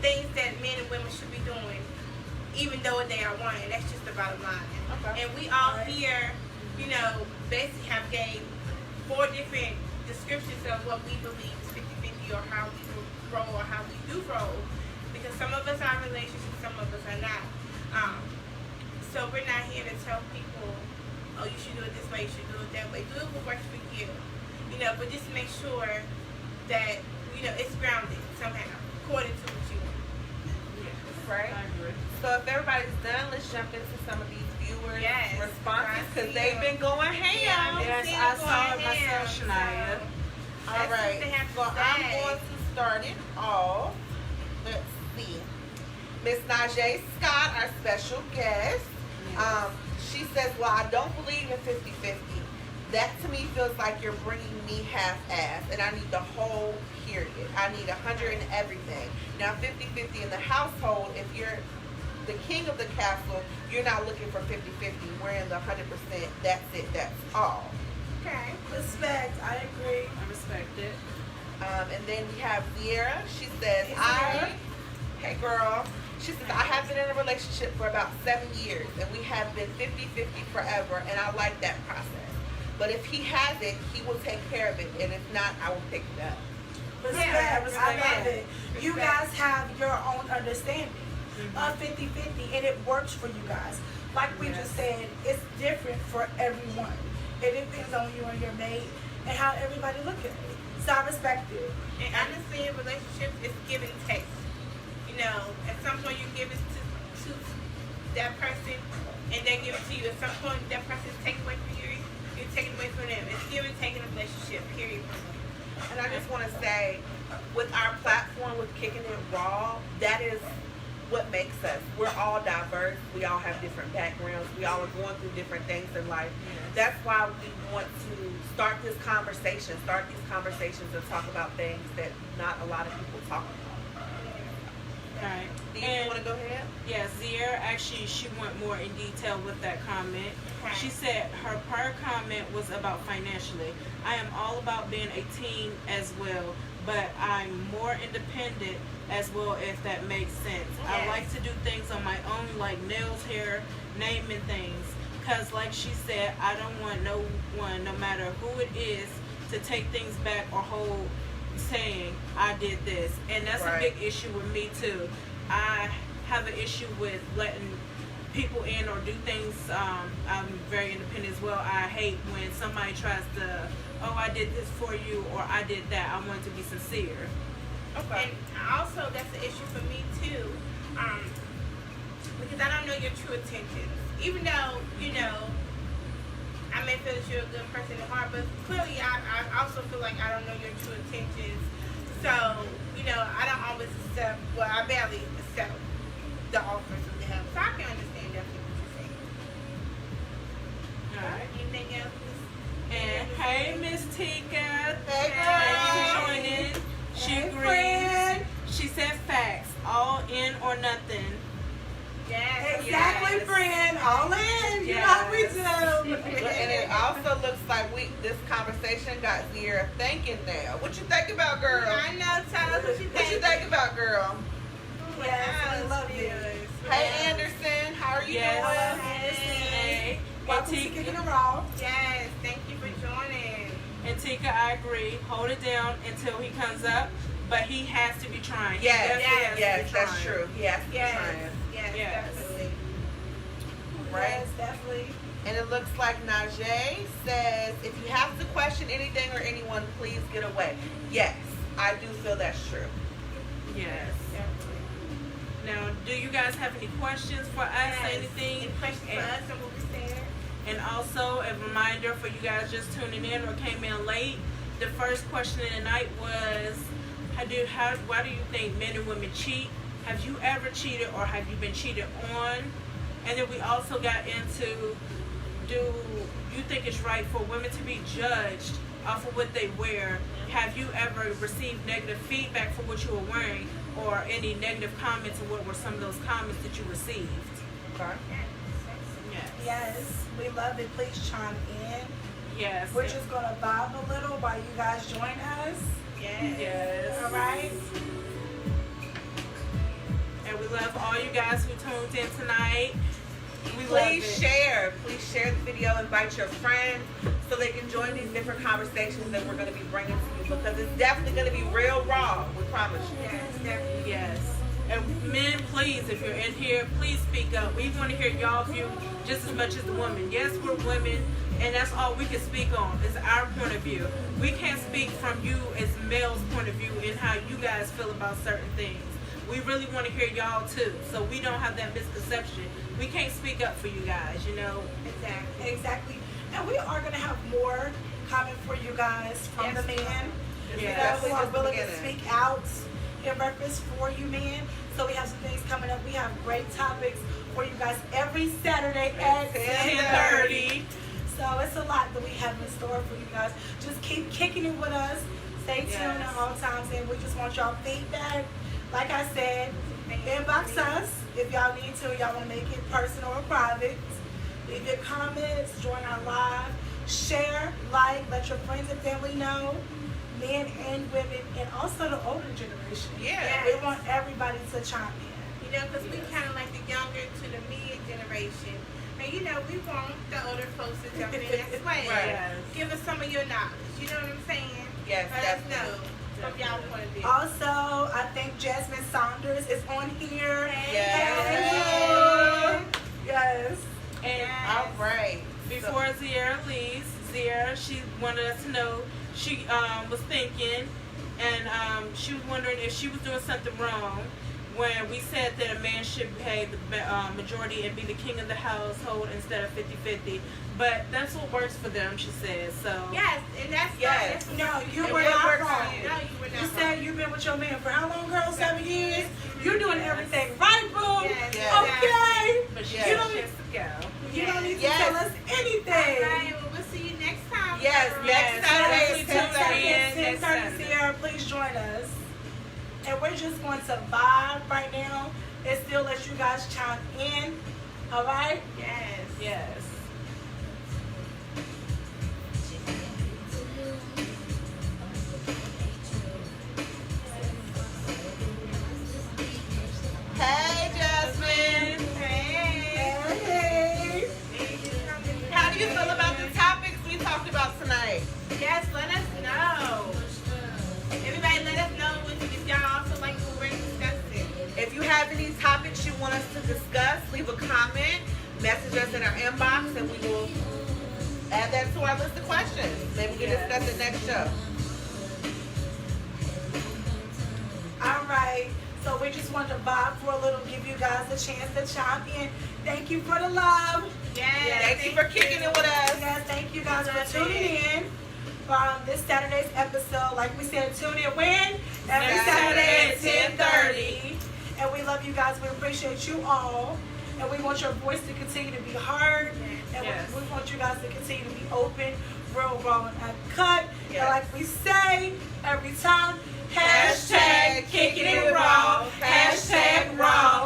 things that men and women should be doing, even though they are one. And that's just the bottom line. Okay. And we all here, you know, basically have gave 4 different descriptions of what we believe is 50-50 or how we roll or how we do roll. Because some of us are in relationships, some of us are not. So we're not here to tell people, oh, you should do it this way, you should do it that way. Do it what works for you. You know, but just make sure that, you know, it's grounded somehow, according to what you want. Right. I agree. So if everybody's done, let's jump into some of these viewers' Yes, responses I because see they've them. been going ham. Yeah, Yes, see I it saw it going myself, ham, Shania. so All that's right. what they have to So I'm say. going to start it off. Let's see. Miss Najee Scott, our special guest. She says, well, I don't believe in 50-50. That to me feels like you're bringing me half-ass, and I need the whole period. I need 100 in everything. Now, 50-50 in the household, if you're the king of the castle, you're not looking for 50-50. We're in the 100%. That's it. That's all. Okay. Respect. I agree. I respect it. And then we have Sierra. She says, Hey, hey girl. She says, I have been in a relationship for about 7 years, and we have been 50-50 forever, and I like that process. But if he has it, he will take care of it, and if not, I will pick it up. Respect. Yeah, I love it. You Respect. guys have your own understanding of 50-50, and it works for you guys. Like we just said, it's different for everyone. It depends on you and your mate and how everybody look at it. So I respect it. And honestly, in relationships, it's give and take. You know, at some point you give it to that person, and they give it to you. At some point, that person takes away from you. You take it away from them. It's give and take in a relationship. Period. And I just want to say, with our platform, with Kickin It RAW, that is what makes us. We're all diverse. We all have different backgrounds. We all are going through different things in life. That's why we want to start these conversations and talk about things that not a lot of people talk about. Right. Do you want to go ahead? Yeah, Sierra actually, she went more in detail with that comment. Okay. She said her prior comment was about financially. I am all about being a team as well, but I'm more independent as well, if that makes sense. I Yes. like to do things on my own, like nails, hair, naming things. Because like she said, I don't want no one, no matter who it is, to take things back or hold saying I did this. And that's Right. a big issue with me too. I have an issue with letting people in or do things. I'm very independent as well. I hate when somebody tries to, oh, I did this for you, or I did that. I want to be sincere. Okay. And also, that's an issue for me too, because I don't know your true intentions. Even though, you know, I may feel that you're a good person at heart, but clearly I also feel like I don't know your true intentions. So, you know, I don't always accept, well, I barely accept the offers that they have. So I can understand definitely what you're saying. All right. Anything else? And hey, Miss Tika. Hey, Thank you girl. for joining. She Hey, agrees. friend. She said facts. All in or nothing. Yes. Exactly, Yes. friend. All in. You know how we do. And it also looks like this conversation got Sierra thinking now. What you think about, girl? I know. Tell us what you What you think. think about, girl? Yes, we love you. Hey, Anderson, how are you Yes. Hello, doing? Anderson. Hey. And Welcome to Tika, Kickin It RAW. Yes. Thank you for joining. and Tika, I agree. Hold it down until he comes up, but he has to be trying. He Yes, definitely has to yes, be that's trying. true. He has to be Yes. trying. Yes. Yes. definitely. Right. Yes, definitely. And it looks like Najee says, if you have to question anything or anyone, please get away. Yes, I do feel that's true. Yes. Definitely. Now, do you guys have any questions for us? Yes. Anything? Any questions for us and what we said? And also a reminder for you guys just tuning in or came in late. The first question of the night was, why do you think men and women cheat? Have you ever cheated or have you been cheated on? And then we also got into, do you think it's right for women to be judged off of what they wear? Have you ever received negative feedback for what you were wearing or any negative comments, and what were some of those comments that you received? Okay. Yes. Yes, we love it. Please chime in. Yes. We're just gonna vibe a little while you guys join us. Yes. Yes. All right. And we love all you guys who tuned in tonight. We love Please it. share. Please share the video. Invite your friends so they can join these different conversations that we're going to be bringing to you, because it's definitely going to be real raw. We promise you. Yes, definitely. Yes. And men, please, if you're in here, please speak up. We want to hear y'all view just as much as the women. Yes, we're women, and that's all we can speak on is our point of view. We can't speak from you as males' point of view and how you guys feel about certain things. We really want to hear y'all too, so we don't have that misconception. We can't speak up for you guys, you know. Exactly. Exactly. And we are gonna have more coming for you guys from the men. Yes. You know, Definitely who are just the willing to beginning. speak out in reference for you men. So we have some things coming up. We have great topics for you guys every Saturday at 10:30. So it's a lot that we have in store for you guys. Just keep kicking it with us. Stay tuned Yes. at all times, and we just want y'all feedback. Like I said, inbox us if y'all need to. Y'all want to make it personal or private. Leave your comments. Join our live. Share, like, let your friends and family know. Men and women, and also the older generation. Yeah. We want everybody to chime in. You know, because we kind of like the younger to the mid generation. And, you know, we want the older folks to jump in as well. Right. Give us some of your knowledge. You know what I'm saying? Yes, Let us definitely. know from y'all point of view. Also, I think Jasmine Saunders is on here. Yes. Yes. And All right. before Zierra leaves, Zierra, she wanted us to know she was thinking, and she was wondering if she was doing something wrong when we said that a man should pay the majority and be the king of the household instead of 50-50. But that's what works for them, she says. So Yes, and that's Yes. That's No, you It were will not work for wrong. you. No, you were not You wrong. said you've been with your man for how long, girl? 7 years? You're doing everything right, boo. Yes, Yes. Okay. but she Yes. has You a don't chance to go. You don't need to Yes. tell us anything. All right, well, we'll see you next time. Yes, girl. next Yes, Saturday definitely is tune 10:30. in. 10:30, Sierra, please join us. And we're just going to vibe right now and still let you guys chime in. All right? Yes. Yes. Hey, Jasmine. Hey. Hey. How do you feel about the topics we talked about tonight? Yes, let us know. Everybody let us know if y'all also like what we're discussing. If you have any topics you want us to discuss, leave a comment, message us in our inbox, and we will add that to our list of questions. Maybe we can Yes. discuss it next show. All right. So we just wanted to vibe for a little, give you guys a chance to chime in. Thank you for the love. Yes. Thank you for kicking it with us. Yes, thank you guys for tuning in for this Saturday's episode. Like we said, tune in when? Every Next Saturday at Saturday at 10:30. And we love you guys. We appreciate you all. And we want your voice to continue to be heard. And Yes. we want you guys to continue to be open, real, raw, and uncut. Yes. And like we say every time, Hashtag Kickin' It Raw. Hashtag raw.